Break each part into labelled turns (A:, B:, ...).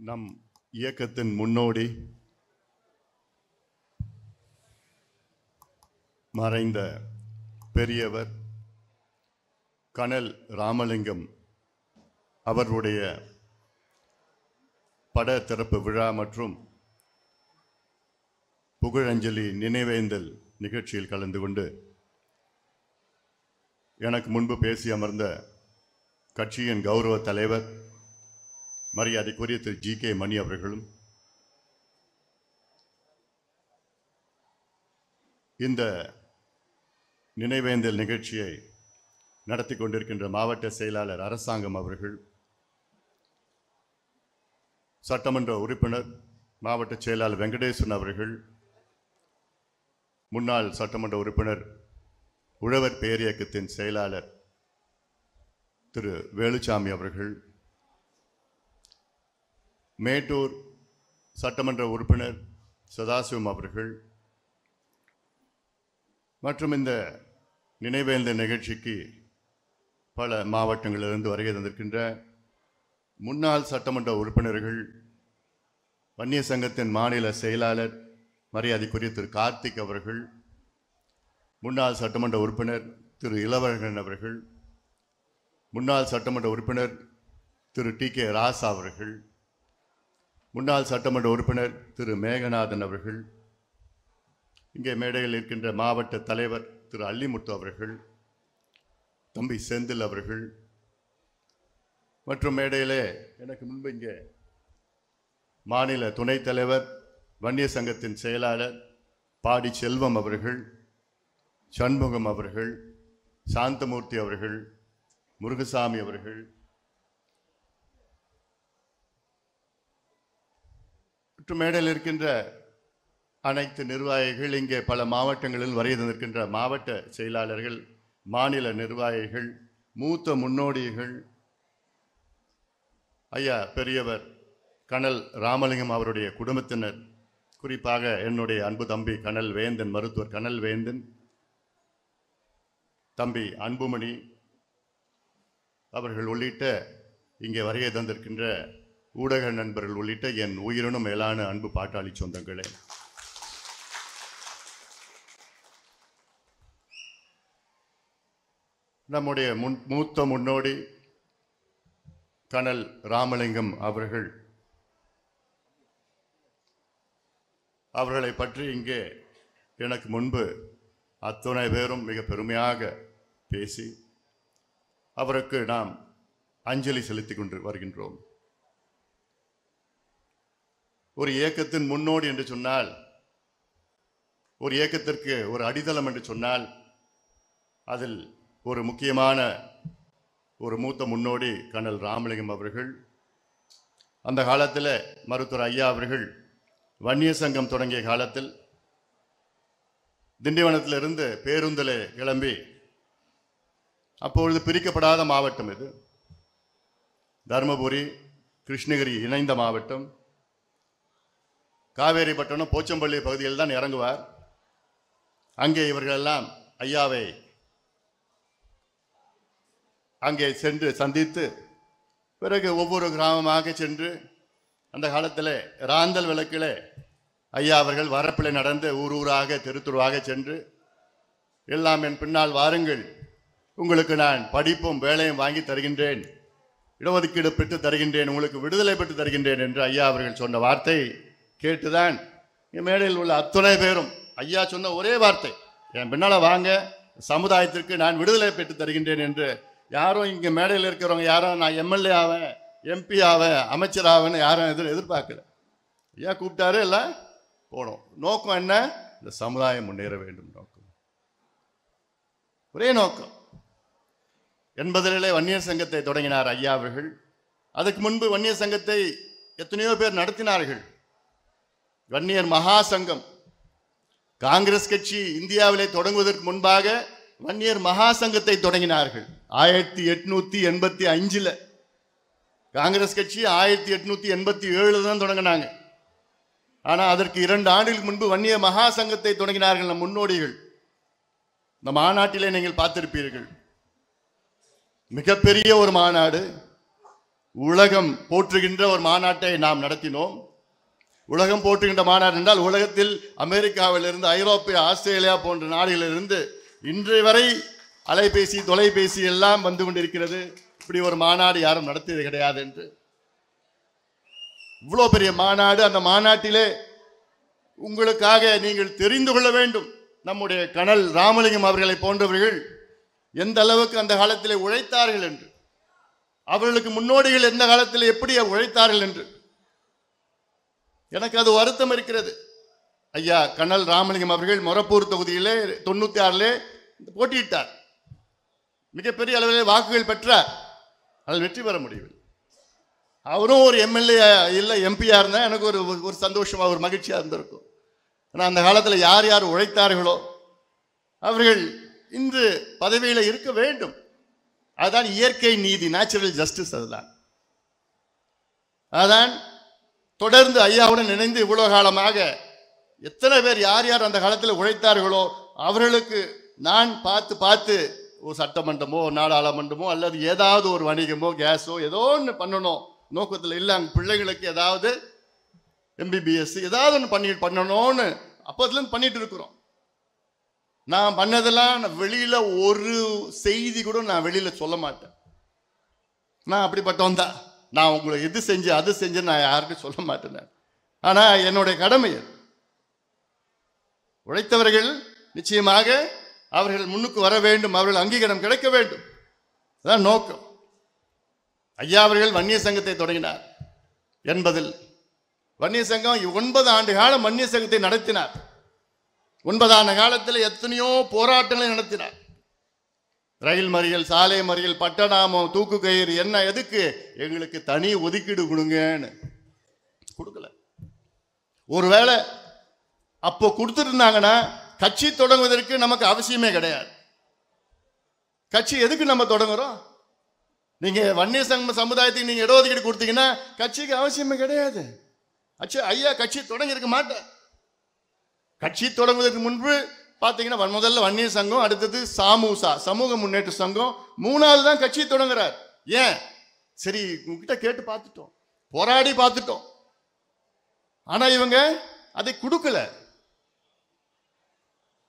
A: நம் இயக்கத்தின் முன்னோடி மறைந்த பெரியவர் கனல் ராமலிங்கம் அவருடைய பட திறப்பு விழா மற்றும் புகழஞ்சலி நினைவேந்தல் நிகழ்ச்சியில் கலந்து கொண்டு எனக்கு முன்பு பேசி அமர்ந்த கட்சியின் கௌரவ தலைவர் மரியாதைக்குரிய திரு ஜி.கே. மணி அவர்களும் இந்த நினைவேந்தல் நிகழ்ச்சியை நடத்தி கொண்டிருக்கின்ற மாவட்ட செயலாளர் அரசாங்கம் அவர்கள், சட்டமன்ற உறுப்பினர் மாவட்ட செயலாளர் வெங்கடேசன் அவர்கள், முன்னாள் சட்டமன்ற உறுப்பினர் உழவர் பேரியக்கத்தின் செயலாளர் திரு வேலுச்சாமி அவர்கள், மேட்டூர் சட்டமன்ற உறுப்பினர் சதாசிவம் அவர்கள் மற்றும் இந்த நினைவேந்தல் நிகழ்ச்சிக்கு பல மாவட்டங்களிலிருந்து வருகை தந்திருக்கின்ற முன்னாள் சட்டமன்ற உறுப்பினர்கள், வன்னிய சங்கத்தின் மாநில செயலாளர் மரியாதைக்குரிய திரு கார்த்திக் அவர்கள், முன்னாள் சட்டமன்ற உறுப்பினர் திரு இளவழகன் அவர்கள், முன்னாள் சட்டமன்ற உறுப்பினர் திரு டி.கே. ராசா அவர்கள், முன்னாள் சட்டமன்ற உறுப்பினர் திரு மேகநாதன் அவர்கள், இங்கே மேடையில் இருக்கின்ற மாவட்ட தலைவர் திரு அல்லிமுத்து அவர்கள், தம்பி செந்தில் அவர்கள் மற்றும் மேடையிலே எனக்கு முன்பு இங்கே மாநில துணைத் தலைவர் வன்னிய சங்கத்தின் செயலாளர் பாடி செல்வம் அவர்கள், சண்முகம் அவர்கள், சாந்தமூர்த்தி அவர்கள், முருகசாமி அவர்கள் மற்றும் மேடையில் இருக்கின்ற அனைத்து நிர்வாகிகள், இங்கே பல மாவட்டங்களில் வருகை தந்திருக்கின்ற மாவட்ட செயலாளர்கள், மாநில நிர்வாகிகள், மூத்த முன்னோடிகள், ஐயா பெரியவர் கனல் ராமலிங்கம் அவருடைய குடும்பத்தினர், குறிப்பாக என்னுடைய அன்பு தம்பி கனல் வேந்தன், மருத்துவர் கனல் வேந்தன், தம்பி அன்புமணி அவர்கள் உள்ளிட்ட இங்கே வருகை தந்திருக்கின்ற ஊடக நண்பர்கள் உள்ளிட்ட என் உயிரினும் மேலான அன்பு பாட்டாளி சொந்தங்களே, நம்முடைய மூத்த முன்னோடி கனல் ராமலிங்கம் அவர்களை பற்றி இங்கே எனக்கு முன்பு அத்துணை பேரும் மிக பெருமையாக பேசி அவருக்கு நாம் அஞ்சலி செலுத்திக் கொண்டு வருகின்றோம். ஒரு இயக்கத்தின் முன்னோடி என்று சொன்னால், ஒரு இயக்கத்திற்கு ஒரு அடித்தளம் என்று சொன்னால், அதில் ஒரு முக்கியமான ஒரு மூத்த முன்னோடி கனல் ராமலிங்கம் அவர்கள். அந்த காலத்தில் மருத்துவர் ஐயா அவர்கள் வன்னிய சங்கம் தொடங்கிய காலத்தில் திண்டிவனத்திலிருந்து பேருந்தில் கிளம்பி, அப்பொழுது பிரிக்கப்படாத மாவட்டம் இது, தருமபுரி கிருஷ்ணகிரி இணைந்த மாவட்டம், காவேரிப்பட்டினம் போச்சம்பள்ளி பகுதியில் தான் இறங்குவார். அங்கே இவர்களெல்லாம் ஐயாவை அங்கே சென்று சந்தித்து, பிறகு ஒவ்வொரு கிராமமாக சென்று, அந்த காலத்தில் ராந்தல் விளக்கில் ஐயா அவர்கள் வரப்பில் நடந்து ஊர் ஊராக தெருத்துருவாக சென்று, எல்லாம் என் பின்னால் வாருங்கள், உங்களுக்கு நான் படிப்பும் வேலையும் வாங்கி தருகின்றேன், இடஒதுக்கீடு பெற்று தருகின்றேன், உங்களுக்கு விடுதலை பெற்று தருகின்றேன் என்று ஐயா அவர்கள் சொன்ன வார்த்தை கேட்டுதான் மேடையில் உள்ள அத்துணை பேரும் ஐயா சொன்ன ஒரே வார்த்தை, என் பின்னால வாங்க, சமுதாயத்திற்கு நான் விடுதலை பெற்று தருகின்றேன் என்று. யாரும் இங்கே மேடையில் இருக்கிறவங்க யாரும் நான் எம்எல்ஏ ஆவேன், எம்பி ஆவேன், அமைச்சர் ஆவேன்னு யாரும் எதிர்பார்க்கல. ஐயா கூப்பிட்டாரு, எல்லாம் போனோம். நோக்கம் என்ன? இந்த சமுதாயம் முன்னேற வேண்டும் நோக்கம், ஒரே நோக்கம். 80களிலே வன்னியர் சங்கத்தை தொடங்கினார் ஐயா அவர்கள். அதுக்கு முன்பு வன்னியர் சங்கத்தை எத்தனையோ பேர் நடத்தினார்கள். வன்னியர் மகா சங்கம், காங்கிரஸ் கட்சி இந்தியாவிலே தொடங்குவதற்கு முன்பாக வன்னியர் மகா சங்கத்தை தொடங்கினார்கள். 1885 காங்கிரஸ் கட்சி 1887 தான் தொடங்கினாங்க. ஆனால் அதற்கு 2 ஆண்டுகளுக்கு முன்பு வன்னியர் மகா சங்கத்தை தொடங்கினார்கள் நம் முன்னோடிகள். இந்த மாநாட்டிலே நீங்கள் பார்த்திருப்பீர்கள், மிகப்பெரிய ஒரு மாநாடு, உலகம் போற்றுகின்ற ஒரு மாநாட்டை நாம் நடத்தினோம். உலகம் போற்றுகின்ற மாநாடு என்றால் உலகத்தில் அமெரிக்காவிலிருந்து ஐரோப்பிய ஆஸ்திரேலியா போன்ற நாடுகளிலிருந்து இன்றைய வரை அலைபேசி தொலைபேசி எல்லாம் வந்து கொண்டிருக்கிறது. இப்படி ஒரு மாநாடு யாரும் நடத்தியது கிடையாது என்று. இவ்வளோ பெரிய மாநாடு. அந்த மாநாட்டிலே உங்களுக்காக நீங்கள் தெரிந்து கொள்ள வேண்டும், நம்முடைய கனல் ராமலிங்கம் அவர்களை போன்றவர்கள் எந்த அளவுக்கு அந்த காலத்திலே உழைத்தார்கள் என்று, அவர்களுக்கு முன்னோடிகள் எந்த காலத்தில் எப்படி உழைத்தார்கள் என்று எனக்கு அது வருத்தம் இருக்கிறது. ஐயா கனல் ராமலிங்கம் அவர்கள் மொரப்பூர் தொகுதியிலே 96 போட்டியிட்டார். மிகப்பெரிய அளவிலே வாக்குகள் பெற்றார். அதில் வெற்றி பெற முடியவில்லை. அவரும் ஒரு எம்எல்ஏ இல்லை எம்பியா இருந்தால் எனக்கு ஒரு சந்தோஷமா ஒரு மகிழ்ச்சியாக இருந்திருக்கும். ஆனால் அந்த காலத்தில் யார் யார் உழைத்தார்களோ அவர்கள் இன்று பதவியில் இருக்க வேண்டும். அதுதான் இயற்கை நீதி, நேச்சுரல் ஜஸ்டிஸ். அதுதான் தொடர்ந்து ஐயாவுடன் இணைந்து இவ்வளவு காலமாக எத்தனை பேர் யார் யார் அந்த காலத்தில் உழைத்தார்களோ அவர்களுக்கு நான் பார்த்து பார்த்து ஒரு சட்டமன்றமோ நாடாளுமன்றமோ அல்லது ஏதாவது ஒரு வணிகமோ கேஸோ ஏதோ ஒன்று பண்ணணும் நோக்கத்தில் இல்லை. அங்கே பிள்ளைகளுக்கு ஏதாவது MBBS ஏதாவது ஒன்று பண்ணணும்னு அப்போதுலேருந்து பண்ணிட்டு இருக்கிறோம். நான் பண்ணதெல்லாம் வெளியில ஒரு செய்தி கூட நான் வெளியில சொல்ல மாட்டேன். நான் அப்படிப்பட்டவன் தான். நான் உங்களை எது செஞ்சு அது செஞ்சு நான் யாருக்கும் சொல்ல மாட்டேன். ஆனா என்னுடைய கடமை உழைத்தவர்கள் நிச்சயமாக அவர்கள் முன்னுக்கு வர வேண்டும், அவர்கள் அங்கீகாரம் கிடைக்க வேண்டும். அதான் நோக்கம். ஐயா அவர்கள் வன்னிய சங்கத்தை தொடங்கினார் 80. வன்னிய சங்கம் 9 ஆண்டு காலம் வன்னிய சங்கத்தை நடத்தினார். 9 ஆண்டு காலத்தில் எத்தனையோ போராட்டங்களை நடத்தினார். ரயில் மறியல், சாலை மறியல், பட்டநாமம், தூக்கு கயிறு, என்ன எதுக்கு? எங்களுக்கு தனி ஒதுக்கீடு கொடுங்கன்னு கொடுக்கல. ஒருவேளை அப்போ கொடுத்துருந்தாங்கன்னா கட்சி தொடங்குவதற்கு நமக்கு அவசியமே கிடையாது. கட்சி எதுக்கு நம்ம தொடங்குறோம்? நீங்க வன்னிய சமுதாயத்துக்கு நீங்க இடஒதுக்கீடு கொடுத்தீங்கன்னா கட்சிக்கு அவசியமே கிடையாது. ஐயா கட்சி தொடங்கி இருக்க மாட்டேன். கட்சி தொடங்குவதற்கு முன்பு பார்த்தீங்கன்னா முதல்ல வன்னிய சங்கம், அடுத்தது சாமூசா சமூக முன்னேற்ற சங்கம், 3வது தான் கட்சி தொடங்குறார். ஏன்? சரி உங்ககிட்ட கேட்டு பார்த்துட்டோம், போராடி பார்த்துட்டோம். ஆனா இவங்க அதை கொடுக்கல.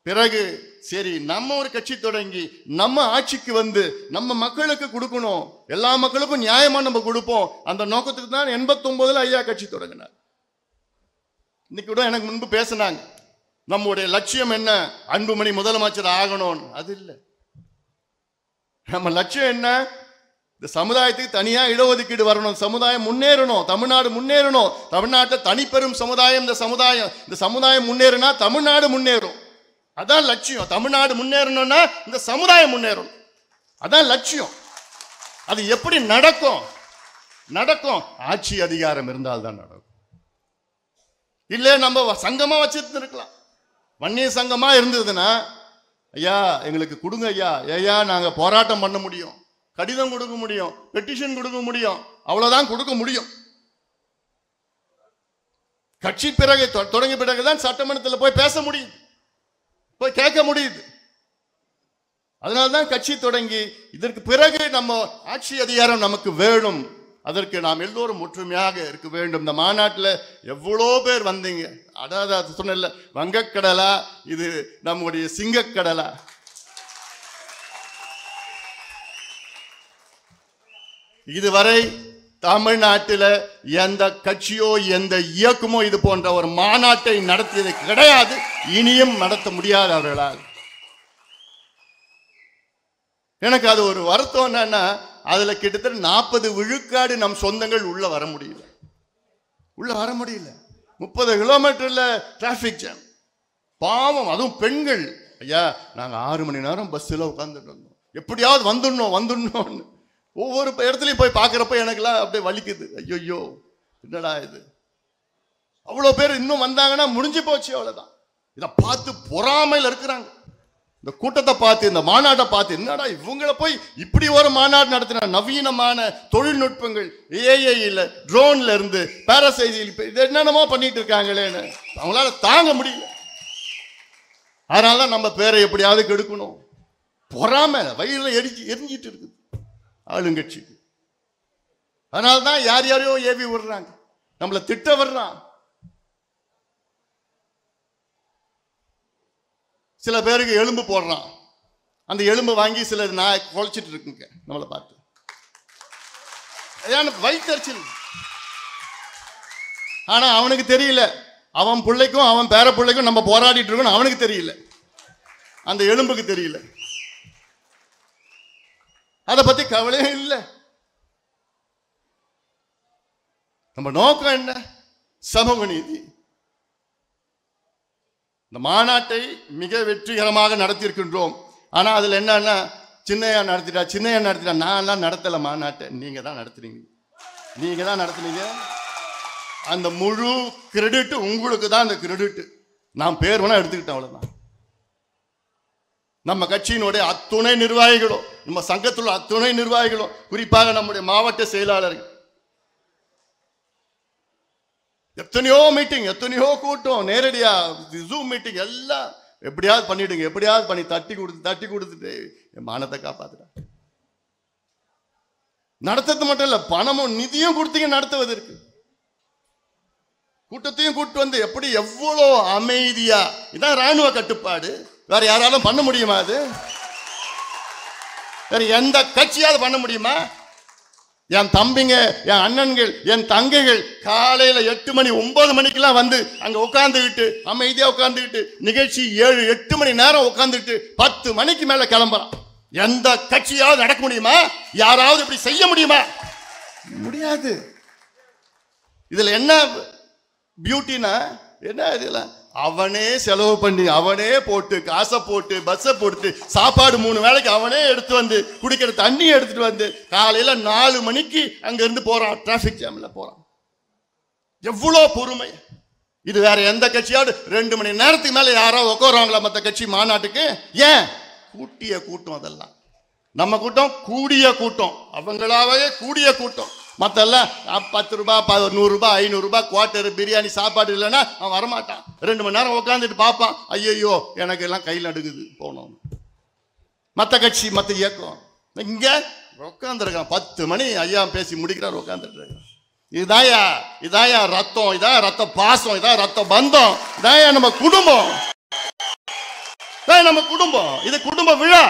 A: பிறகு சரி நம்ம ஒரு கட்சி தொடங்கி நம்ம ஆட்சிக்கு வந்து நம்ம மக்களுக்கு கொடுக்கணும், எல்லா மக்களுக்கும் நியாயமா நம்ம கொடுப்போம். அந்த நோக்கத்துக்கு தான் 89 ஐயா கட்சி தொடங்கினார். இன்னைக்கு கூட எனக்கு முன்பு பேசினாங்க, நம்முடைய லட்சியம் என்ன? அன்புமணி முதலமைச்சர் ஆகணும். அது இல்லை. நம்ம லட்சியம் என்ன? இந்த சமுதாயத்துக்கு தனியா இடஒதுக்கீடு வரணும், சமுதாயம் முன்னேறணும், தமிழ்நாடு முன்னேறணும். தமிழ்நாட்டில் தனிப்பெரும் சமுதாயம் இந்த சமுதாயம் முன்னேறினா தமிழ்நாடு முன்னேறும். அதான் லட்சியம். தமிழ்நாடு முன்னேறணும்னா இந்த சமுதாயம் முன்னேறணும். அதான் லட்சியம். அது எப்படி நடக்கும்? ஆட்சி அதிகாரம் இருந்தால் தான் நடக்கும். இல்ல நம்ம சங்கமா வச்சிருந்து இருக்கலாம். வன்னிய சங்கமா இருந்ததுன்னா ஐயா எங்களுக்கு கொடுங்க ஐயா நாங்க போராட்டம் பண்ண முடியும், கடிதம் கொடுக்க முடியும், பெட்டிஷன் கொடுக்க முடியும், அவ்வளவுதான் கொடுக்க முடியும். கட்சி பிறகு தொடங்கிய பிறகுதான் சட்டமன்றத்தில் போய் பேச முடியுது, போய் கேட்க முடியுது. அதனால்தான் கட்சி தொடங்கி இதற்கு பிறகு நம்ம ஆட்சி அதிகாரம் நமக்கு வேணும். அதற்கு நாம் எல்லோரும் ஒற்றுமையாக இருக்க வேண்டும். இந்த மாநாட்டில் எவ்வளோ பேர் வந்தீங்க. அதாவது சொன்ன வங்கக்கடலா இது நம்முடைய சிங்கக்கடலா? இதுவரை தமிழ்நாட்டில் எந்த கட்சியோ எந்த இயக்கமோ இது போன்ற ஒரு மாநாட்டை நடத்தியது கிடையாது, இனியும் நடத்த முடியாது அவர்களால். எனக்கு அது ஒரு வருத்தம். என்னன்னா அதுல கிட்டத்தட்ட 40 விழுக்காடு நம் சொந்தங்கள் உள்ள வர முடியல. 30 கிலோமீட்டர்ல டிராபிக் ஜாம். பாவம், அதுவும் பெண்கள். ஐயா நாங்க 6 மணி நேரம் பஸ்ல உட்கார்ந்துட்டு இருந்தோம், எப்படியாவது வந்துடணும்னு. ஒவ்வொரு இடத்துலையும் போய் பார்க்குறப்ப எனக்குலாம் அப்படியே வலிக்குது. ஐயோ என்னடா இது, அவ்வளோ பேர் இன்னும் வந்தாங்கன்னா முடிஞ்சு போச்சு, அவ்வளோதான். இதை பார்த்து பொறாமையில் இருக்கிறாங்க. இந்த கூட்டத்தை பார்த்து, இந்த மாநாட்டை பார்த்து, என்னடா இவங்களை போய் இப்படி ஒரு மாநாடு நடத்தின, நவீனமான தொழில்நுட்பங்கள், ஏஐல ட்ரோன்ல இருந்து பாராசைசில் இது என்னென்னமோ பண்ணிட்டு இருக்காங்களேன்னு அவங்களால தாங்க முடியல. அதனால நம்ம பேரை எப்படியாவது கெடுக்கணும், பொறாமை வயிறுல எரிஞ்சிட்டு இருக்குது ஆளுங்கட்சிக்கு. அதனால்தான் யார் யாரையோ ஏவி விடுறாங்க, நம்மளை திட்ட வர்றான். சில பேருக்கு எலும்பு போடுறான், அந்த எலும்பு வாங்கி சில நான் குழைச்சிட்டு இருக்குங்க நம்மளை பார்த்து. வயிற்றுச்சல். ஆனா அவனுக்கு தெரியல, அவன் பிள்ளைக்கும் அவன் பேர பிள்ளைக்கும் நம்ம போராடிட்டு இருக்கோம் அவனுக்கு தெரியல, அந்த எலும்புக்கு தெரியல. அதை பத்தி கவலையே இல்லை. நம்ம நோக்கம் என்ன? சமூக நீதி. இந்த மாநாட்டை மிக வெற்றிகரமாக நடத்தியிருக்கின்றோம். ஆனா அதுல என்னன்னா, சின்னையா நடத்திட்டா. நான் எல்லாம் நடத்தல மாநாட்டை, நீங்க தான் நடத்துனீங்க. அந்த முழு கிரெடிட் உங்களுக்கு தான். அந்த கிரெடிட் நான் பேர் வேணா எடுத்துக்கிட்டேன், அவ்வளவுதான். நம்ம கட்சியினுடைய அத்துணை நிர்வாகிகளும், நம்ம சங்கத்தில் அத்துணை நிர்வாகிகளும், குறிப்பாக நம்முடைய மாவட்ட செயலாளர்கள், எத்தனையோ மீட்டிங், எத்தனையோ கூட்டம், நேரடியா ஜூம் மீட்டிங் எல்லாம் எப்படியாவது பண்ணிடுங்க, எப்படியாவது பண்ணி தட்டி கொடுத்துட்டு என் மானத்தை காப்பாத்துறா. நடத்துறது மட்டும் இல்ல, பணமும் நிதியும் கொடுத்தீங்க நடத்துவதற்கு. கூட்டத்தையும் கூட்டு வந்து எப்படி எவ்வளோ அமைதியா. இதான் ராணுவ கட்டுப்பாடு. வேற யாராலும் பண்ண முடியுமா? அது வேற எந்த கட்சியாவது பண்ண முடியுமா? என் தம்பிங்க, என் அண்ணன்கள், என் தங்கைகள் காலையில 8 மணி 9 மணிக்கெல்லாம் வந்து அங்க உட்காந்துக்கிட்டு அமைதியா உட்காந்துக்கிட்டு நிகழ்ச்சி 7-8 மணி நேரம் உட்காந்துக்கிட்டு 10 மணிக்கு மேல கிளம்புறான். எந்த கட்சியாவது நடக்க முடியுமா? யாராவது இப்படி செய்ய முடியுமா? முடியாது. இதுல என்ன பியூட்டினா என்ன? இதுல அவனே செலவு பண்ணி, அவனே போட்டு, காசை போட்டு, பஸ்ஸை போட்டு, சாப்பாடு 3 வேளைக்கு அவனே எடுத்து வந்து, குடிக்கிற தண்ணி எடுத்துட்டு வந்து காலையில 4 மணிக்கு அங்க இருந்து போறான். டிராபிக் ஜாம்ல போறான். எவ்வளோ பொறுமை! இது வேற எந்த கட்சியாவது 2 மணி நேரத்துக்கு மேல யாராவது உட்காருவாங்களா மற்ற கட்சி மாநாட்டுக்கு? ஏன்? கூட்டிய கூட்டம். அதெல்லாம் நம்ம கூட்டம் கூடிய கூட்டம், அவங்களாவே கூடிய கூட்டம். மற்றெல்லாம் 10 ரூபாய், 100 ரூபாய், 500 ரூபாய் குவார்டர் பிரியாணி சாப்பாடு இல்லைன்னா அவன் வரமாட்டான். 2 மணி நேரம் உட்காந்துட்டு பார்ப்பான், ஐயோ எனக்கு எல்லாம் கையில் நடுக்குது போனோம். மற்ற கட்சி, மற்ற இயக்கம் இங்க உட்காந்துருக்கான். 10 மணி ஐயா பேசி முடிக்கிறார், உட்காந்துட்டு இருக்கான். இதாயா ரத்தம், இதான் ரத்த பாசம், இதான் ரத்த பந்தம், இதாயா நம்ம குடும்பம். நம்ம குடும்பம், இது குடும்ப விழா.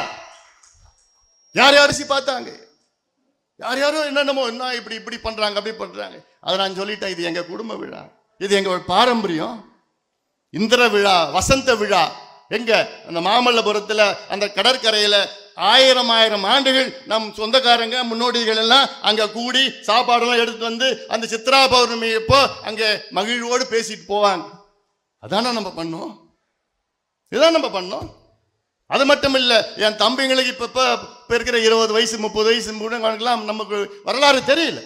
A: யார் அரிசி பார்த்தாங்க, யாரும் என்னென்னமோ என்ன இப்படி பண்றாங்க, அப்படி பண்றாங்க. அதை நான் சொல்லிட்டேன், இது எங்க குடும்ப விழா, இது எங்க பாரம்பரியம். இந்திர விழா, வசந்த விழா. எங்க அந்த மாமல்லபுரத்துல அந்த கடற்கரையில 1000 ஆண்டுகள் நம் சொந்தக்காரங்க முன்னோடிகள் எல்லாம் அங்க கூடி சாப்பாடெல்லாம் எடுத்துட்டு வந்து அந்த சித்ரா பௌர்ணமி அப்போ அங்க மகிழ்வோடு பேசிட்டு போவாங்க. அதான நம்ம பண்ணோம், இதான் நம்ம பண்ணோம். அது மட்டும் இல்ல, என் தம்பிங்களுக்கு இப்ப இருக்கிற 20 வயசு 30 வயசு முன்னெல்லாம் நமக்கு வரலாறு தெரியல.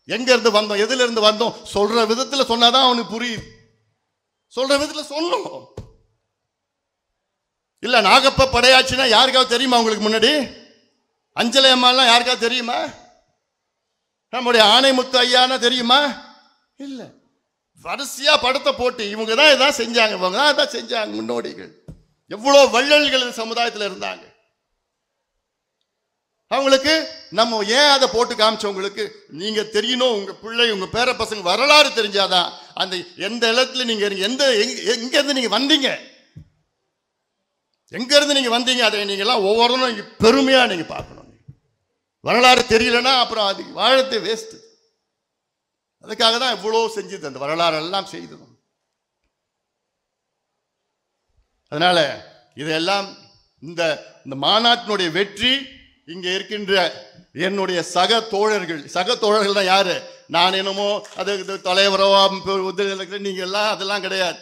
A: எங்க இருந்து வந்தோம், எதுல இருந்து வந்தோம், சொல்ற விதத்துல சொன்னாதான் அவனுக்கு புரியுது. சொல்ற விதத்துல சொன்னோம். இல்ல நாகப்ப படையாச்சுன்னா யாருக்காவது தெரியுமா? உங்களுக்கு முன்னாடி அஞ்சலை அம்மாலாம் யாருக்காவது தெரியுமா? நம்முடைய ஆணைமுத்து ஐயானா தெரியுமா? இல்ல. வரிசையா படத்தை போட்டு இவங்க தான் இதான் செஞ்சாங்க, இவங்க தான் இதான் செஞ்சாங்க முன்னோடிகள். எவ்வளவு வள்ளல்கள் இந்த சமுதாயத்தில் இருந்தாங்க. அவங்களுக்கு நம்ம ஏன் அதை போட்டு காமிச்சவங்களுக்கு நீங்க தெரியணும். உங்க பிள்ளை, உங்க பேர பசங்க வரலாறு தெரிஞ்சாதான் அந்த எந்த இடத்துல நீங்க எங்க இருந்து நீங்க வந்தீங்க, எங்க இருந்து நீங்க வந்தீங்க, அதை நீங்க எல்லாம் ஒவ்வொருத்தரும் பெருமையா நீங்க பார்க்கணும். வரலாறு தெரியலன்னா அப்புறம் அது வாழத்தை வேஸ்ட். அதுக்காக தான் இவ்வளவு செஞ்சது, அந்த வரலாறு எல்லாம் செய்தது. அதனால இதெல்லாம் இந்த மாநாட்டினுடைய வெற்றி, இங்க இருக்கின்ற என்னுடைய சக தோழர்கள் தான் யாரு? நான் என்னமோ அது தலைவரோ நீங்க எல்லாம் அதெல்லாம் கிடையாது.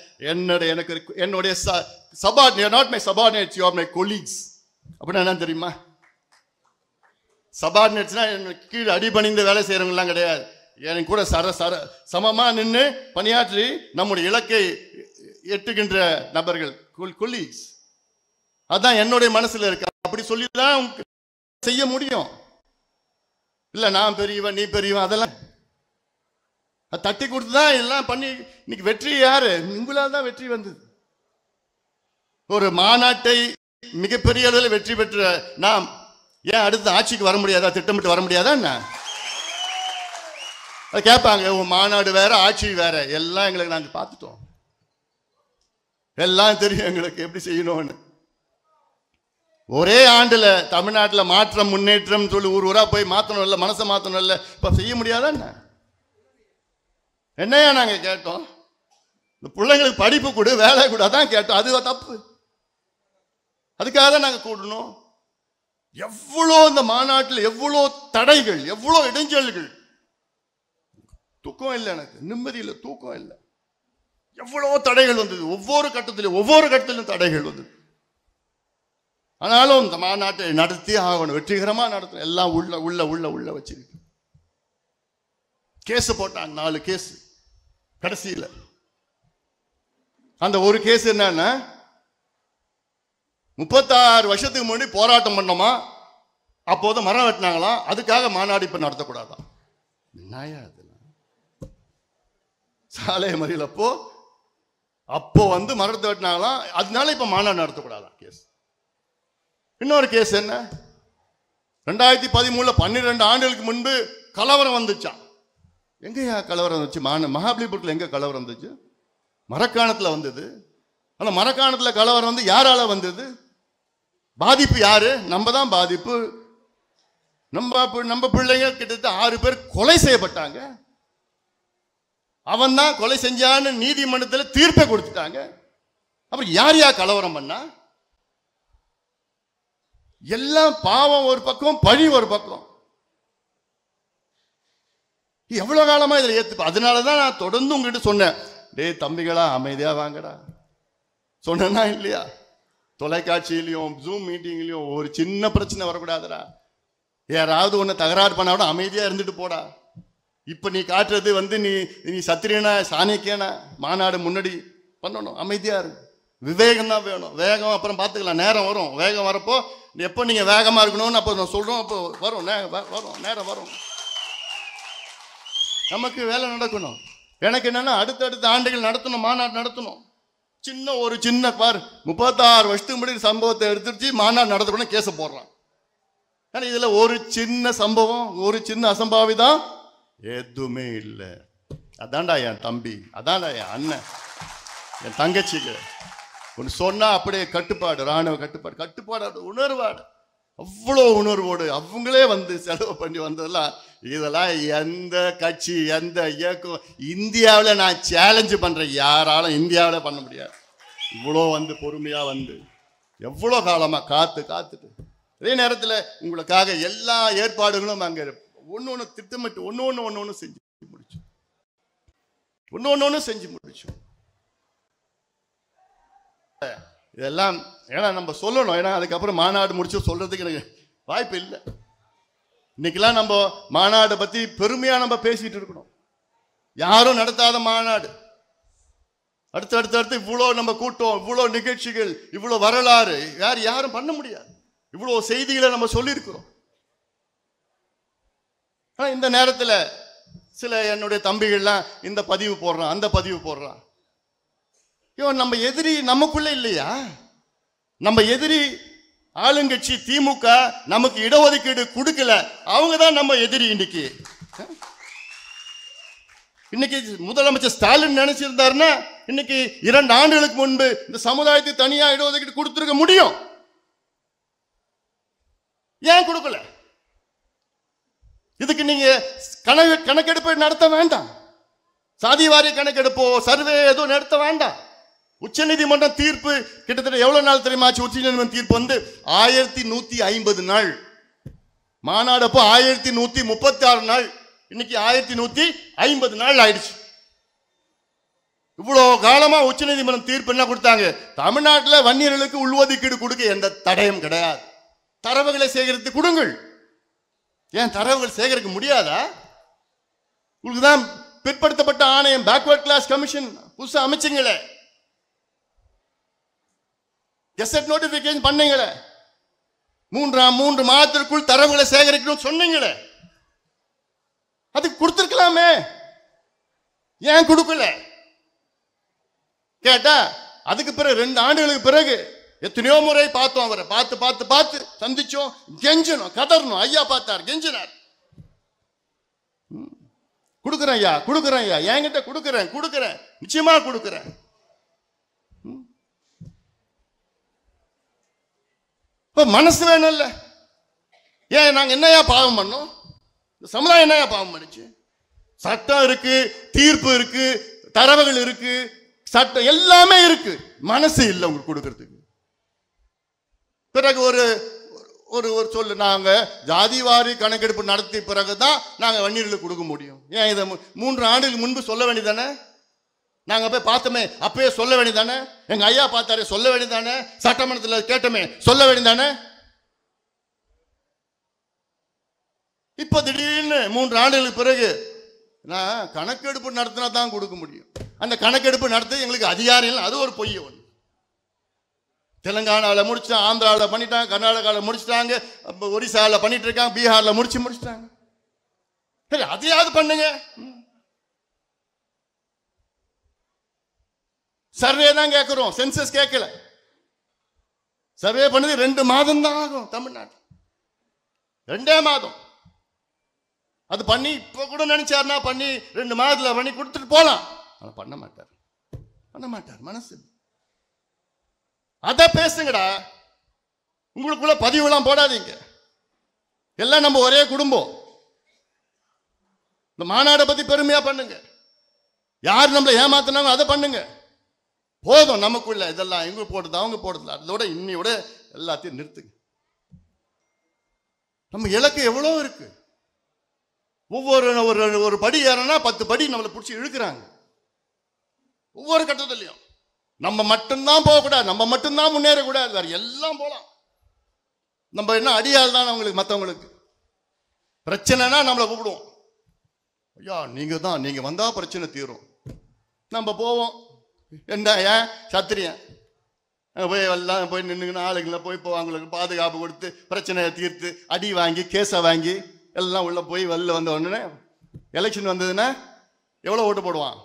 A: என்னுடைய subordinate, not my subordinates, you are my colleagues. அப்படின்னா என்ன தெரியுமா? சபார்டினேட்ஸ்னா கீழே அடிபணிந்து வேலை செய்யறவங்கலாம் கிடையாது. என் கூட சமமா நின்று பணியாற்றி நம்முடைய இலக்கை எட்டுகின்ற நபர்கள், கொலீக்ஸ். அதான் என்னுடைய மனசுல இருக்கு. அப்படி சொல்லிதான் செய்ய முடியும். இல்ல நான் பெரியவன், நீ பெரியவன், அதெல்லாம் தட்டி கொடுத்துதான் எல்லாம் பண்ணி. இன்னைக்கு வெற்றி யாரு? உங்களால் தான் வெற்றி வந்தது. ஒரு மாநாட்டை மிகப்பெரிய அளவில் வெற்றி பெற்ற நாம் ஏன் அடுத்த ஆட்சிக்கு வர முடியாதா? திட்டமிட்டு வர முடியாதா? என்ன அது கேட்பாங்க, மாநாடு வேற ஆட்சி வேற, எல்லாம் எங்களுக்கு நாங்கள் பார்த்துட்டோம், எல்லாம் தெரியும் எங்களுக்கு எப்படி செய்யணும்னு. ஒரே ஆண்டுல தமிழ்நாட்டில் மாற்றம் முன்னேற்றம் சொல்லி ஊரா போய் மாற்றணும் இல்லை, மனசை மாற்றணும் இல்லை, இப்போ செய்ய முடியாதா என்ன? என்னையா நாங்கள் கேட்டோம்? இந்த பிள்ளைங்களுக்கு படிப்பு கொடு, வேலை கொடு, அதான் கேட்டோம். அது தப்பு. அதுக்காக தான் நாங்கள் கூடணும். எவ்வளோ இந்த மாநாட்டில் எவ்வளோ தடைகள், எவ்வளோ இடைஞ்சல்கள். தூக்கம் இல்லை, எனக்கு நிம்மதி இல்லை, தூக்கம் இல்லை. எவ்வளோ தடைகள் வந்தது, ஒவ்வொரு கட்டத்திலும் தடைகள் வந்தது. ஆனாலும் இந்த மாநாட்டை நடத்தி ஆகணும், வெற்றிகரமா நடத்தணும். எல்லாம் உள்ள உள்ள உள்ள உள்ள வச்சிருக்கு. கேஸ் போட்டாங்க, 4 கேஸ். கடைசியில் அந்த ஒரு கேஸ் என்னன்னா, 36 வருஷத்துக்கு முன்னாடி போராட்டம் பண்ணோமா, அப்போது மரம் வெட்டினாங்களாம், அதுக்காக மாநாடு இப்ப நடத்தக்கூடாதான். என்னையா அதெல்லாம்? சாலை மறியல் அப்போ வந்து மரத்தை வெட்டினாங்களாம், அதனால இப்ப மாநாடு நடத்தக்கூடாதான் கேஸ். இன்னொரு கேஸ் என்ன, 2013 12 ஆண்டுகளுக்கு முன்பு கலவரம் வந்துச்சான். எங்கயா கலவரம் வந்துச்சு? மகாபலிபுரத்தில் எங்க கலவரம் வந்துச்சு? மரக்காணத்தில் வந்தது. அந்த மரக்காணத்தில் கலவரம் வந்து யாரால வந்தது? பாதிப்பு யாரு? நம்ம தான் பாதிப்பு. நம்ம பிள்ளைங்க கிட்டத்தட்ட 6 பேர் கொலை செய்யப்பட்டாங்க. அவன் தான் கொலை செஞ்சான்னு நீதிமன்றத்தில் தீர்ப்பை கொடுத்துட்டாங்க. அப்புறம் யார் கலவரம் பண்ணா? எல்லாம் பாவம் ஒரு பக்கம், பழி ஒரு பக்கம். எவ்வளவு காலமா இதில் ஏத்து. அதனாலதான் நான் தொடர்ந்து உங்ககிட்ட சொன்னேன், டேய் தம்பிகளா அமைதியா வாங்கடா சொன்னா இல்லையா? தொலைக்காட்சியிலையும் ஜூம் மீட்டிங்லையும் ஒரு சின்ன பிரச்சனை வரக்கூடாதுடா. யாராவது ஒன்று தகராறு பண்ணா கூட அமைதியா இருந்துட்டு போடா. இப்ப நீ காட்டுறது வந்து நீ சத்திரியனா சாணிக்கேனா? மாநாடு முன்னாடி பண்ணணும், அமைதியா இருக்கு. விவேகம் தான் வேணும். வேகம் அப்புறம் பார்த்துக்கலாம், நேரம் வரும். வேகம் வரப்போ எப்போ நீங்க வேகமா இருக்கணும்னு அப்போ நான் சொல்றோம், அப்போ வரும், நேரம் வரும். நமக்கு வேலை நடக்கணும். எனக்கு என்னன்னா அடுத்தடுத்த ஆண்டுகள் நடத்தணும், மாநாடு நடத்தணும். ஒரு சின்ன பார் 36 வருஷத்துக்கு முன்னாடி சம்பவத்தை எடுத்துருச்சு, மாநாடு நடத்தணும் கேஸை போடுறான். ஏன்னா இதுல ஒரு சின்ன சம்பவம், ஒரு சின்ன அசம்பாவிதம் எதுவுமே இல்லை. அதான்டா என் தம்பி, அதான்டா என் அண்ணன், என் தங்கச்சிக்கு ஒன்று சொன்னா அப்படியே கட்டுப்பாடு, ராணுவ கட்டுப்பாடு உணர்வாடு, அவ்வளோ உணர்வோடு அவங்களே வந்து செலவு பண்ணி வந்ததெல்லாம். இதெல்லாம் எந்த கட்சி, எந்த இயக்கம் இந்தியாவில் நான் சேலஞ்சு பண்றேன், யாராலும் இந்தியாவில் பண்ண முடியாது. இவ்வளோ வந்து பொறுமையா வந்து எவ்வளோ காலமா காத்துட்டு, அதே நேரத்தில் உங்களுக்காக எல்லா ஏற்பாடுகளும் அங்கே ஒன்று திட்டமிட்டு ஒன்று செஞ்சு முடிச்சோம். இதெல்லாம் ஏன்னா நம்ம சொல்லணும், ஏன்னா அதுக்கப்புறம் மாநாடு முடிச்சு சொல்றதுக்கு எனக்கு வாய்ப்பு இல்லை. இன்னைக்கெல்லாம் நம்ம மாநாடு பத்தி பெருமையா நம்ம பேசிட்டு இருக்கணும். யாரும் நடத்தாத மாநாடு, அடுத்து இவ்வளோ நம்ம கூட்டம், இவ்வளோ நிகழ்ச்சிகள், இவ்வளோ வரலாறு யாரும் பண்ண முடியாது. இவ்வளோ செய்திகளை நம்ம சொல்லியிருக்கிறோம். ஆனால் இந்த நேரத்தில் சில என்னுடைய தம்பிகள்லாம் இந்த பதிவு போடுறான், அந்த பதிவு போடுறான். நம்ம எதிரி நமக்குள்ள இல்லையா? நம்ம எதிரி ஆளுங்கட்சி திமுக நமக்கு இடஒதுக்கீடு கொடுக்கல, அவங்க தான் நம்ம எதிரி. இன்னைக்கு முதலமைச்சர் ஸ்டாலின் நினைச்சிருந்தாருன்னா இன்னைக்கு 2 ஆண்டுகளுக்கு முன்பு இந்த சமுதாயத்துக்கு தனியா இடஒதுக்கீடு கொடுத்திருக்க முடியும். ஏன் கொடுக்கல? இதுக்கு நீங்க கணக்கெடுப்பு நடத்த வேண்டாம். சாதி வாரிய கணக்கெடுப்போ சர்வே எதுவும் நடத்த வேண்டாம். உச்ச நீதிமன்றம் தீர்ப்பு கிட்டத்தட்ட எவ்வளவு நாள் தெரியுமாச்சு? உச்ச நீதிமன்றம் தீர்ப்பு வந்து 1150 நாள். மாநாடு அப்போ 1136 நாள், இன்னைக்கு 1150 நாள் ஆயிடுச்சு. இவ்வளவு காலமா உச்ச நீதிமன்றம் தீர்ப்பு என்ன கொடுத்தாங்க? தமிழ்நாட்டில் வன்னியர்களுக்கு உள்ஒதுக்கீடு கொடுக்க எந்த தடையும் கிடையாது. தரவுகளை சேகரித்து கொடுங்கள். ஏன் தரவுகள் சேகரிக்க முடியாதா? உங்களுக்கு தான் பிற்படுத்தப்பட்ட ஆணையம், பேக்வர்ட் கிளாஸ் கமிஷன் புதுசா அமைச்சிங்களே, கெசட் நோட்டிபிகேஷன் பண்ணீங்களே, 3 மாதத்திற்குள் தரவுகளை சேகரிக்கணும் சொன்னீங்களே, அதுக்கு கொடுத்திருக்கலாமே, ஏன் கொடுக்கல? கேட்டா அதுக்கு பிறகு 2 ஆண்டுகளுக்கு பிறகு எத்தனையோ முறை பார்த்தோம், அவரை பார்த்து சந்திச்சோம், கெஞ்சணும், கதறணும். ஐயா பார்த்தார், கெஞ்சினார், கொடுக்குறேன் ஐயா, கொடுக்குறேன் ஐயா, என்கிட்ட கொடுக்குறேன், நிச்சயமா கொடுக்குறேன். மனசு வேணும் இல்ல? ஏன் நாங்க என்னையா பாவம் பண்ணோம்? இந்த சமுதாயம் என்னையா பாவம் பண்ணிச்சு? சட்டம் இருக்கு, தீர்ப்பு இருக்கு, தரவுகள் இருக்கு, சட்டம் எல்லாமே இருக்கு, மனசு இல்லை உங்களுக்கு கொடுக்கறதுக்கு. பிறகு ஒரு ஒரு சொல்லு, நாங்க ஜாதிவாரி கணக்கெடுப்பு நடத்திய பிறகுதான் நாங்க வன்னியர்களுக்கு கொடுக்க முடியும். ஏன் இதை 3 ஆண்டுகளுக்கு முன்பு சொல்ல வேண்டியதானே? நாங்க போய் பார்த்தோமே, அப்பயே சொல்ல வேண்டியதானே? எங்க ஐயா பார்த்தாரு, சொல்ல வேண்டியதானே? சட்டமன்றத்தில் கேட்டோமே, சொல்ல வேண்டியதானே? இப்ப திடீர்னு 3 ஆண்டுகளுக்கு பிறகு நான் கணக்கெடுப்பு நடத்தினா தான் கொடுக்க முடியும். அந்த கணக்கெடுப்பு நடத்த எங்களுக்கு அதிகாரிகள், அது ஒரு பொய்ய ஒன்று. தெலுங்கானாவில் முடிச்சுட்டாங்க, ஆந்திராவில் பண்ணிட்டாங்க, கர்நாடகாவில் முடிச்சுட்டாங்க, ஒரிசாவில் பண்ணிட்டு இருக்காங்க, பீகார்ல முடிச்சுட்டாங்க. சரி, அதையாவது பண்ணுங்க. சர்வே தான் கேட்கிறோம், சென்சஸ் கேட்கல. சர்வே பண்ணது 2 மாதம் தான் ஆகும் தமிழ்நாட்டில், 2 மாதம். அது பண்ணி இப்ப கூட நினைச்சாருன்னா பண்ணி 2 மாதத்துல பண்ணி கொடுத்துட்டு போலாம். ஆனா பண்ண மாட்டார், மனசு. அத பேசுங்கடா, உங்களுக்குள்ள பதிவுலாம் போடாதீங்க. எல்லாம் நம்ம ஒரே குடும்பம். இந்த மாநாடை பத்தி பெருமையா பண்ணுங்க. யார் நம்மளை ஏமாத்தினாங்க அதை பண்ணுங்க. போதும் நமக்குள்ள இதெல்லாம் எங்க போடுது அவங்க போடுது, அதோட இன்னையோட எல்லாத்தையும் நிறுத்துங்க. நம்ம இலக்கு எவ்வளவு இருக்கு. ஒவ்வொரு ஒரு படி ஏறனா 10 படி நம்மளை பிடிச்சி இழுக்கிறாங்க. ஒவ்வொரு கட்டத்திலையும் நம்ம மட்டும்தான் போகக்கூடாது, நம்ம மட்டும்தான் முன்னேறக்கூடாது, வேற எல்லாம் போலாம். நம்ம என்ன அடியால் தான் அவங்களுக்கு, மற்றவங்களுக்கு பிரச்சனைனா நம்மளை கூப்பிடுவோம். ஐயா நீங்க வந்தா பிரச்சனை தீரும். நம்ம போவோம், என்ன ஏன் சத்திரியன் போய் எல்லாம் போய் நின்றுங்கன்னு ஆளுங்களை போய் அவங்களுக்கு பாதுகாப்பு கொடுத்து பிரச்சனையை தீர்த்து அடி வாங்கி கேஸை வாங்கி எல்லாம் உள்ள போய் வெளில வந்த உடனே எலெக்ஷன் வந்ததுன்னா எவ்வளோ ஓட்டு போடுவான்?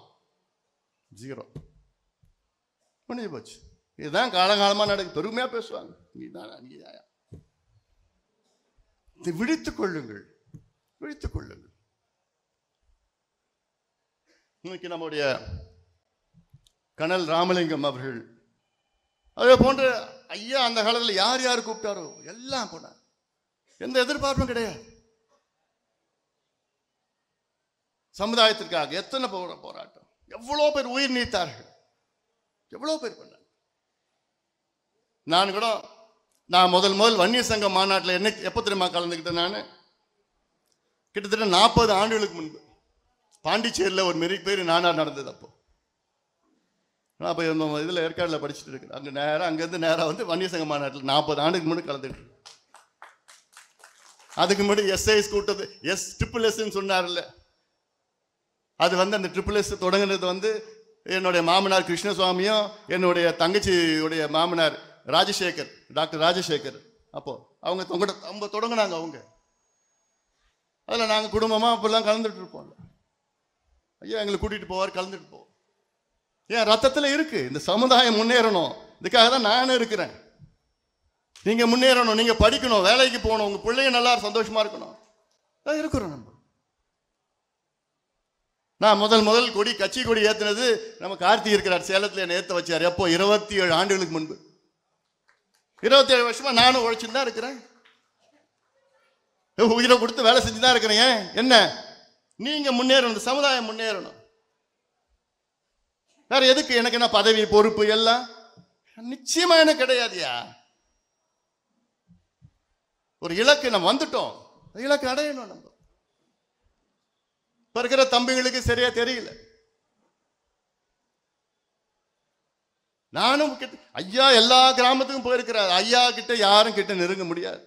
A: 0. முடிஞ்சு போச்சு. இதுதான் காலங்காலமாக நடக்கு. பெருமையாக பேசுவாங்க. விழித்துக் கொள்ளுங்கள். இன்னைக்கு நம்முடைய கனல் ராமலிங்கம் அவர்கள் அதே போன்ற ஐயா அந்த காலத்தில் யார் கூப்பிட்டாரோ எல்லாம் போனார். எந்த எதிர்பார்ப்பும் கிடையாது. சமுதாயத்திற்காக எத்தனை போராட்டம், எவ்வளோ பேர் உயிர் நீத்தார்கள், எவ்வளோ பேர் பண்ணாங்க. நான் முதல் வன்னியர் சங்க மாநாட்டில் எப்போ தெரியுமா கலந்துக்கிட்டேன்? நான் கிட்டத்தட்ட 40 ஆண்டுகளுக்கு முன்பு பாண்டிச்சேரியில் ஒரு மெரி பேர் நானார் நடந்தது. அப்போ நான் இப்போ இதில் ஏற்காடில் படிச்சுட்டு இருக்கேன். அங்கேருந்து நேராக வந்து வன்னியர் சங்க மாநாட்டில் 40 ஆண்டுக்கு முன்னாடி கலந்துக்கிட்டு. அதுக்கு முன்னாடி எஸ்ஐஎஸ் கூட்டது SSS சொன்னார்ல, அது வந்து அந்த SSS தொடங்குனது வந்து என்னுடைய மாமனார் கிருஷ்ணசுவாமியும் என்னுடைய தங்கச்சியுடைய மாமனார் ராஜசேகர், டாக்டர் ராஜசேகர், அப்போ அவங்க தொடங்கினாங்க. அவங்க அதில் நாங்கள் குடும்பமாக அப்பெல்லாம் கலந்துட்டு இருப்போம். ஐயா எங்களை கூட்டிகிட்டு போவார், கலந்துட்டு போவோம். ஏன் ரத்தத்தில் இருக்கு. இந்த சமுதாயம் முன்னேறணும், இதுக்காக தான் நானும் இருக்கிறேன். நீங்கள் முன்னேறணும், நீங்கள் படிக்கணும், வேலைக்கு போகணும், உங்கள் பிள்ளைங்க நல்லா சந்தோஷமா இருக்கணும், தான் இருக்கிறோம் நம்ம. நான் முதல் கொடி கட்சி கொடி ஏற்றினது நம்ம கார்த்திக் இருக்கிறார், சேலத்தில் என்னை ஏற்ற வச்சார். எப்போ 27 ஆண்டுகளுக்கு முன்பு. 27 வருஷமா நானும் உழைச்சுன்னு தான் இருக்கிறேன், உயிரை கொடுத்து வேலை செஞ்சு தான் இருக்கிறேன். ஏன் என்ன நீங்க முன்னேறணும், இந்த சமுதாயம் முன்னேறணும். வேற எதுக்கு? எனக்கு என்ன பதவி பொறுப்பு எல்லாம் நிச்சயமா எனக்கு கிடையாதுயா. ஒரு இலக்கு நம்ம வந்துட்டோம், இலக்கு அடையணும். நம்ம இருக்கிற தம்பிகளுக்கு சரியா தெரியல. நானும் ஐயா எல்லா கிராமத்துக்கும் போயிருக்கிறார். ஐயா கிட்ட யாரும் கிட்ட நெருங்க முடியாது.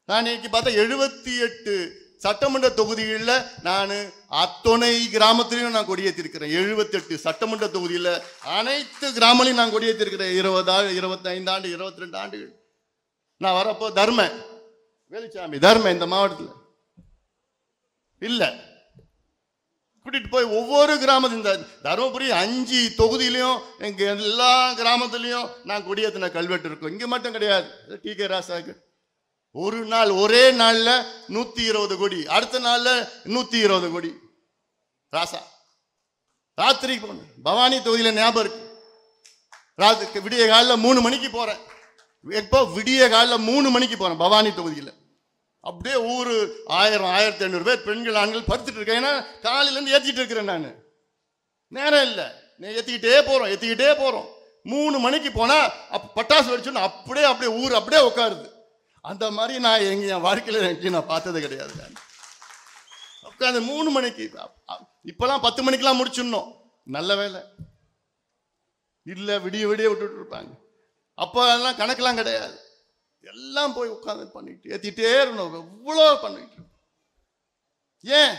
A: நான் இன்னைக்கு பார்த்தா 78 சட்டமன்ற தொகுதிகளில் நான் அத்தனை கிராமத்திலையும் நான் கொடியேற்றிருக்கிறேன். 78 சட்டமன்ற தொகுதியில் அனைத்து கிராமங்களையும் நான் கொடியேற்றிருக்கிறேன். 20 25 ஆண்டு 22 ஆண்டுகள். நான் வரப்போ வேலுச்சாமி இந்த மாவட்டத்தில் இல்ல கூட்டிட்டு போய் ஒவ்வொரு கிராமத்தில், இந்த தருமபுரி 5 தொகுதியிலையும் எங்க எல்லா கிராமத்திலையும் நான் கொடியேற்றின கல்வெட்டு இருக்கும். இங்க மட்டும் கிடையாது. TK ராசாக்கு ஒரு நாள் ஒரே நாள்ல 120 கோடி, அடுத்த நாள்ல 120 கோடி. ராசா ராத்திரி போனேன் பவானி தொகுதியில, ஞாபகம் இருக்கு. ராத்திரி விடிய காலில் 3 மணிக்கு போறேன். எப்போ விடிய காலில் 3 மணிக்கு போறேன் பவானி தொகுதியில். அப்படியே ஊரு 1000 1500 பேர் பெண்கள் ஆண்கள் படுத்துட்டு இருக்கேன். ஏன்னா காலையில இருந்து ஏத்திட்டு இருக்கிறேன். நான் நேரம் இல்லை, ஏத்திக்கிட்டே போறோம். 3 மணிக்கு போனா பட்டாசு வெடிச்சோன்னு அப்படியே ஊர் அப்படியே உட்காருது. அந்த மாதிரி நான் என் வாழ்க்கையில நான் பார்த்தது கிடையாது. உட்காந்து 3 மணிக்கு, இப்பெல்லாம் 10 மணிக்கெல்லாம் முடிச்சிடணும். நல்ல வேலை இல்ல, விடிய விட்டுட்டு இருப்பாங்க. அப்ப அதெல்லாம் கணக்கெல்லாம் கிடையாது. எல்லாம் போய் உட்காந்து பண்ணிட்டு ஏத்திட்டே இருந்தோம். இவ்வளோ பண்ணிட்டு ஏன்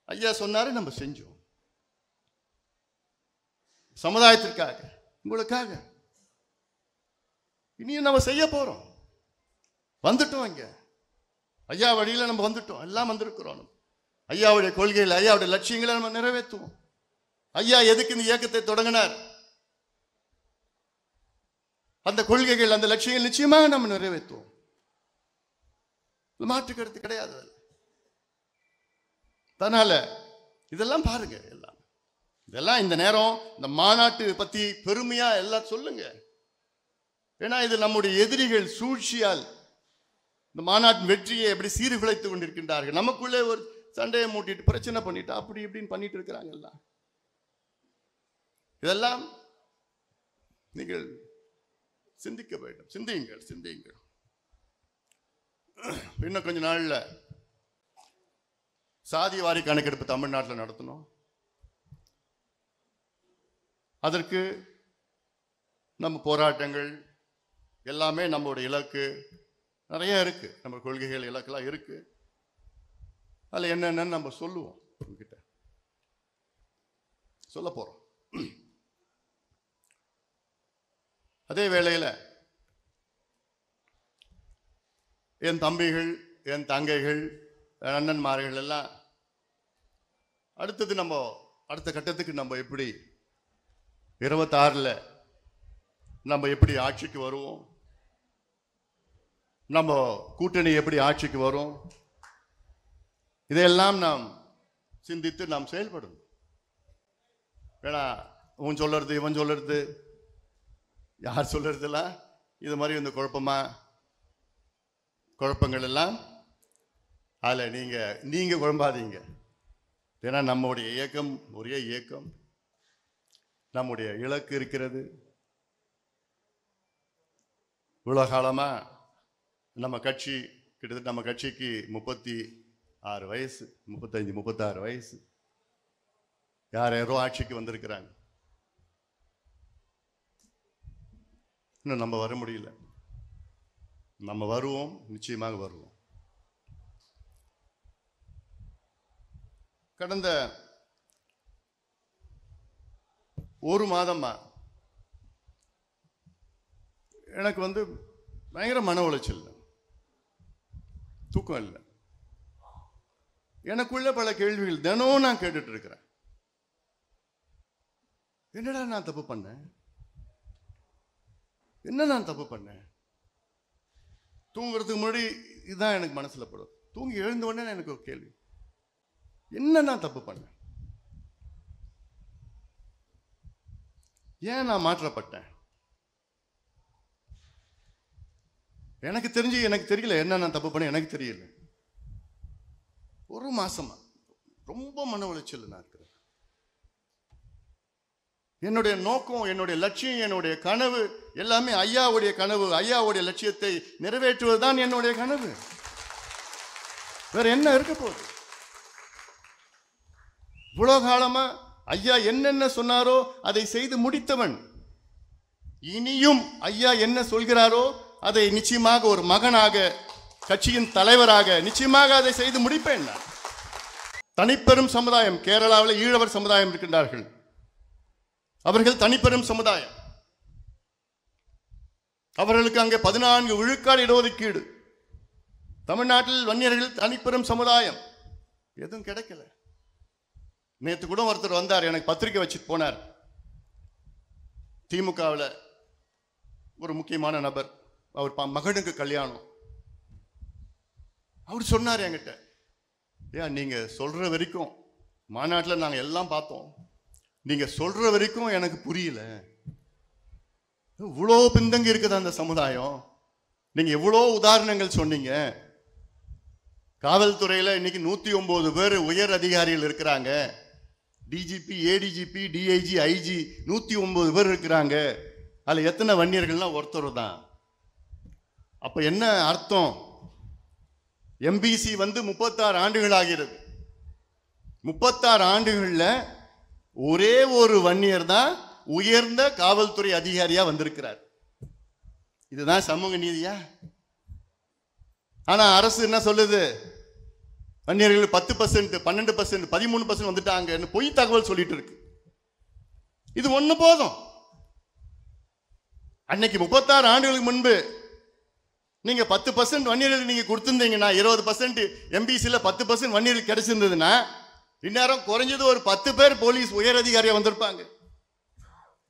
A: ஐயா சொன்னாரு, நம்ம செஞ்சோம். சமுதாயத்திற்காக, உங்களுக்காக. இனியும் நம்ம செய்ய போறோம். வந்துட்டோம். இங்க ஐயா வழியில நம்ம வந்துட்டோம். எல்லாம் வந்திருக்கிறோம். ஐயாவுடைய கொள்கைகள், ஐயாவுடைய லட்சியங்களை நம்ம நிறைவேற்றுவோம். ஐயா எதுக்கு இந்த இயக்கத்தை தொடங்கினார்? அந்த கொள்கைகள், அந்த லட்சியங்கள் நிச்சயமாக நம்ம நிறைவேற்றுவோம். மாற்று கருத்து கிடையாது. அதனால இதெல்லாம் பாருங்க. இதெல்லாம் இந்த நேரம் இந்த மாநாட்டு பத்தி பெருமையா எல்லாம் சொல்லுங்க. ஏன்னா இது நம்முடைய எதிரிகள் சூழ்ச்சியால் இந்த மாநாட்டின் வெற்றியை எப்படி சீர்குலைத்துக் கொண்டிருக்கின்றார்கள். நமக்குள்ளே ஒரு சண்டையை மூட்டிட்டு பிரச்சனை பண்ணிட்டு அப்படி இப்படின்னு பண்ணிட்டு இருக்கிறாங்க. எல்லாம் இதெல்லாம் நீங்கள் சிந்திக்க வேண்டும். சிந்தியுங்கள். இன்னும் கொஞ்ச நாள்ல சாதி வாரி கணக்கெடுப்பு தமிழ்நாட்டில் நடத்தணும். அதற்கு நம்ம போராட்டங்கள் எல்லாமே நம்மளுடைய இலக்கு நிறைய இருக்கு. நம்ம கொள்கைகள் இலக்கெல்லாம் இருக்கு. அதில் என்னென்னு நம்ம சொல்லுவோம், உங்ககிட்ட சொல்ல போறோம். அதே வேளையில் என் தம்பிகள், என் தங்கைகள், அண்ணன்மார்கள் எல்லாம் அடுத்த கட்டத்துக்கு நம்ம எப்படி 26ல் நம்ம எப்படி ஆட்சிக்கு வருவோம், நம்ம கூட்டணி எப்படி ஆட்சிக்கு வரும், இதையெல்லாம் நாம் சிந்தித்து நாம் செயல்படணும். ஏன்னா இவன் சொல்றது இவன் சொல்றது யார் சொல்றதுலாம் இது மாதிரி இந்த குழப்பங்கள் எல்லாம் அதில் நீங்க குழம்பாதீங்க. ஏன்னா நம்முடைய இயக்கம் ஒரே இயக்கம், நம்முடைய இலக்கு இருக்கிறது. இவ்வளோ காலமா நம்ம கட்சி கிட்டத்தட்ட நம்ம கட்சிக்கு 36 வயசு, 35-36 வயசு. யாரோ ஆட்சிக்கு வந்திருக்கிறாங்க. இன்னும் நம்ம வர முடியல. நம்ம வருவோம், நிச்சயமாக வருவோம். கடந்த ஒரு மாதமா எனக்கு பயங்கர மன உளைச்சல், தூக்கம் இல்லை. எனக்குள்ள பல கேள்விகள் தினம் நான் கேட்டுட்டு இருக்கிறேன். என்னடா நான் தப்பு பண்ணேன்? என்ன நான் தப்பு பண்ணேன்? தூங்குறதுக்கு முன்னாடி இதுதான் எனக்கு மனசுல படும். தூங்கி எழுந்த உடனே எனக்கு ஒரு கேள்வி, என்ன நான் தப்பு பண்ணேன்? ஏன் நான் மாற்றப்பட்டேன்? எனக்கு தெரியல என்ன நான் தப்பு பண்ண. எனக்கு தெரியல. ஒரு மாசமா ரொம்ப மன உளைச்சல் நான் இருக்கிறேன். என்னுடைய நோக்கம், என்னுடைய லட்சியம், என்னுடைய கனவு எல்லாமே ஐயாவுடைய கனவு, ஐயாவுடைய லட்சியத்தை நிறைவேற்றுவதுதான் என்னுடைய கனவு. வேற என்ன இருக்க போகுது? இவ்வளவு காலமா ஐயா என்னென்ன சொன்னாரோ அதை செய்து முடித்தவன். இனியும் ஐயா என்ன சொல்கிறாரோ அதை நிச்சயமாக ஒரு மகனாக, கட்சியின் தலைவராக நிச்சயமாக அதை செய்து முடிப்பேன். நான் தனிப்பெரும் சமுதாயம், கேரளாவில் ஈழவர் சமுதாயம் இருக்கின்றார்கள். அவர்கள் தனிப்பெரும் சமுதாயம். அவர்களுக்கு அங்கே 14 விழுக்காடு இடஒதுக்கீடு. தமிழ்நாட்டில் வன்னியர்கள் தனிப்பெரும் சமுதாயம். எதுவும் கிடைக்கல. நேற்று கூட ஒருத்தர் வந்தார், எனக்கு பத்திரிக்கை வச்சுட்டு போனார். திமுகவில் ஒரு முக்கியமான நபர், அவர் மகனுக்கு கல்யாணம். அவர் சொன்னார் என்கிட்ட, ஏன் நீங்க சொல்ற வரைக்கும் மாநாட்டில் நாங்கள் எல்லாம் பார்த்தோம், நீங்க சொல்ற வரைக்கும் எனக்கு புரியல. இவ்வளோ பின்தங்கி இருக்குது அந்த சமுதாயம். நீங்க எவ்வளோ உதாரணங்கள் சொன்னீங்க. காவல்துறையில் இன்னைக்கு 109 பேர் உயர் அதிகாரிகள் இருக்கிறாங்க. டிஜிபி, ஏடிஜிபி, டிஐஜி, ஐஜி 109 பேர் இருக்கிறாங்க. அதில் எத்தனை வன்னியர்கள்லாம் ஒருத்தர் தான். அப்ப என்ன அர்த்தம்? எம்பிசி வந்து 36 ஆண்டுகள் ஆகிறது. 36 ஆண்டுகள்ல ஒரே ஒரு வன்னியர் தான் உயர்ந்த காவல்துறை அதிகாரியா வந்திருக்கிறார். இதுதான் சமூக நீதியா? ஆனா அரசு என்ன சொல்லுது? வன்னியர்கள் 10%, 12%, 13% வந்துட்டாங்க பொய் தகவல் சொல்லிட்டு இருக்கு. இது ஒண்ணு போதும். அன்னைக்கு 36 ஆண்டுகளுக்கு முன்பு நீங்க 10% வன்னியர்கள் நீங்க கொடுத்திருந்தீங்கன்னா, 20% எம்பிசில 10% வன்னியர்கள் கிடைச்சிருந்ததுன்னா, இந்நேரம் குறைஞ்சது ஒரு 10 பேர் போலீஸ் உயர் அதிகாரியா வந்திருப்பாங்க.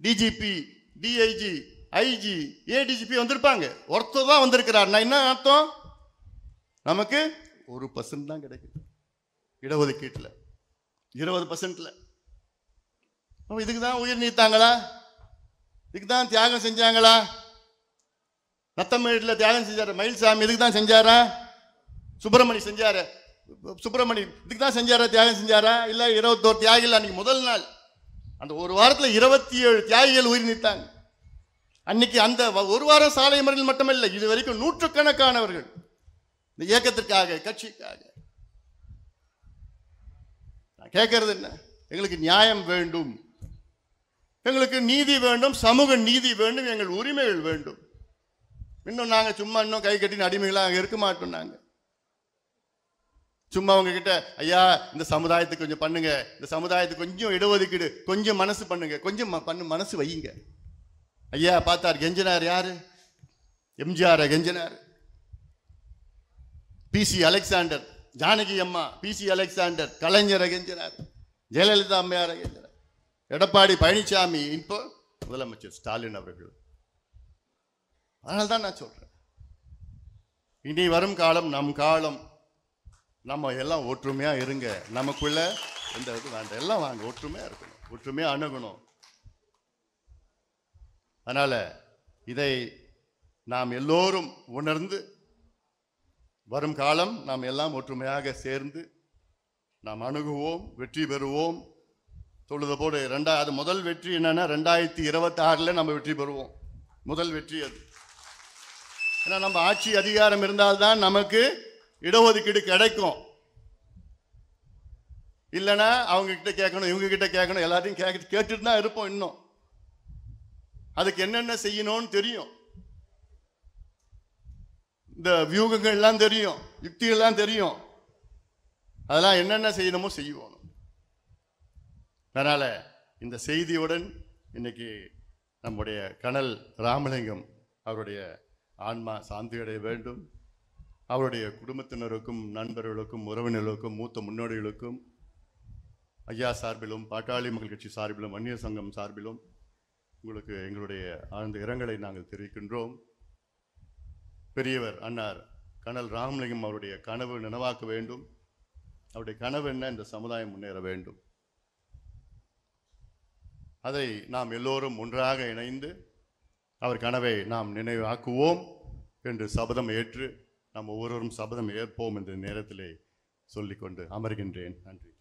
A: டிஜிபி, டிஐஜி, ஐஜி, ஏடிஜிபி வந்திருப்பாங்க. ஒருத்தர் தான் வந்திருக்கிறார். என்ன அர்த்தம்? நமக்கு 1% தான் கிடைக்குது இடஒதுக்கீட்டுல, 20%ல. இதுக்கு தான் உயிர் நீத்தாங்களா? இதுக்கு தான் தியாகம் செஞ்சாங்களா? நத்தமேட்டில் தியாகம் செஞ்சாரு மயில்சாமி, இதுக்கு தான் செஞ்சாரா? சுப்பிரமணி செஞ்சாரு, சுப்பிரமணி இதுக்கு தான் செஞ்சாரா? தியாகம் செஞ்சாரா? இல்ல 21 தியாகிகள் அன்னைக்கு முதல் நாள் அந்த ஒரு வாரத்தில் 27 தியாகிகள் உயிர் நீத்தாங்க. அன்னைக்கு அந்த ஒரு வாரம் சாலை மறியல் மட்டுமல்ல, இது வரைக்கும் நூற்றுக்கணக்கானவர்கள் இந்த இயக்கத்திற்காக, கட்சிக்காக. நான் கேட்கறது என்ன? எங்களுக்கு நியாயம் வேண்டும், எங்களுக்கு நீதி வேண்டும், சமூக நீதி வேண்டும், எங்கள் உரிமைகள் வேண்டும். இன்னும் நாங்க சும்மா இன்னும் கை கட்டின அடிமைகளா அங்க இருக்க மாட்டோம். நாங்க சும்மா உங்ககிட்ட, ஐயா இந்த சமுதாயத்துக்கு கொஞ்சம் பண்ணுங்க, இந்த சமுதாயத்துக்கு கொஞ்சம் இடஒதுக்கீடு, கொஞ்சம் மனசு பண்ணுங்க, கொஞ்சம் மனசு வையுங்க. ஐயா பார்த்தார், கெஞ்சினார். யாரு? எம்ஜிஆர் கெஞ்சினார். பிசி அலெக்சாண்டர், ஜானகி அம்மா, பிசி அலெக்சாண்டர், கலைஞரை கெஞ்சினார், ஜெயலலிதா அம்மையாரை கெஞ்சினார், எடப்பாடி பழனிசாமி, இப்போ முதலமைச்சர் ஸ்டாலின் அவர்கள். அதனால தான் நான் சொல்றேன், இனி வரும் காலம் நம் காலம். நம்ம எல்லாம் ஒற்றுமையா இருங்க. நமக்குள்ள எந்த இது வேண்டாம், எல்லாம் வாங்க, ஒற்றுமையா இருக்கணும், ஒற்றுமையா அணுகணும். அதனால இதை நாம் எல்லோரும் உணர்ந்து, வரும் காலம் நாம் எல்லாம் ஒற்றுமையாக சேர்ந்து நாம் அணுகுவோம், வெற்றி பெறுவோம். சொல்லுத போது அது முதல் வெற்றி என்னன்னா 2026 நம்ம வெற்றி பெறுவோம். முதல் வெற்றி அது. ஏன்னா நம்ம ஆட்சி அதிகாரம் இருந்தால்தான் நமக்கு இடஒதுக்கீடு கிடைக்கும். இல்லைன்னா அவங்க கிட்ட கேட்கணும், இவங்க கிட்ட கேட்கணும், எல்லாத்தையும் கேட்டுட்டு தான் இருப்போம். இன்னும் அதுக்கு என்னென்ன செய்யணும்னு தெரியும், இந்த வியூகங்கள்லாம் தெரியும், யுக்திகள்லாம் தெரியும். அதெல்லாம் என்னென்ன செய்யணுமோ செய்வோம். அதனால இந்த செய்தியுடன் இன்னைக்கு நம்முடைய கனல் ராமலிங்கம் அவருடைய ஆன்மா சாந்தி அடைய வேண்டும். அவருடைய குடும்பத்தினருக்கும், நண்பர்களுக்கும், உறவினர்களுக்கும், மூத்த முன்னோடிகளுக்கும் ஐயா சார்பிலும், பாட்டாளி மக்கள் கட்சி சார்பிலும், வன்னியர் சங்கம் சார்பிலும் உங்களுக்கு எங்களுடைய ஆழ்ந்த இரங்கலை நாங்கள் தெரிவிக்கின்றோம். பெரியவர் அன்னார் கனல் ராமலிங்கம் அவருடைய கனவு நினைவாக்க வேண்டும். அவருடைய கனவு என்ன? இந்த சமுதாயம் முன்னேற வேண்டும். அதை நாம் எல்லோரும் ஒன்றாக இணைந்து அவர் கனவை நாம் நினைவாக்குவோம் என்று சபதம் ஏற்று நாம் ஒவ்வொருவரும் சபதம் ஏற்போம் என்ற நேரத்திலே சொல்லிக்கொண்டு அமர்கின்றேன். நன்றி.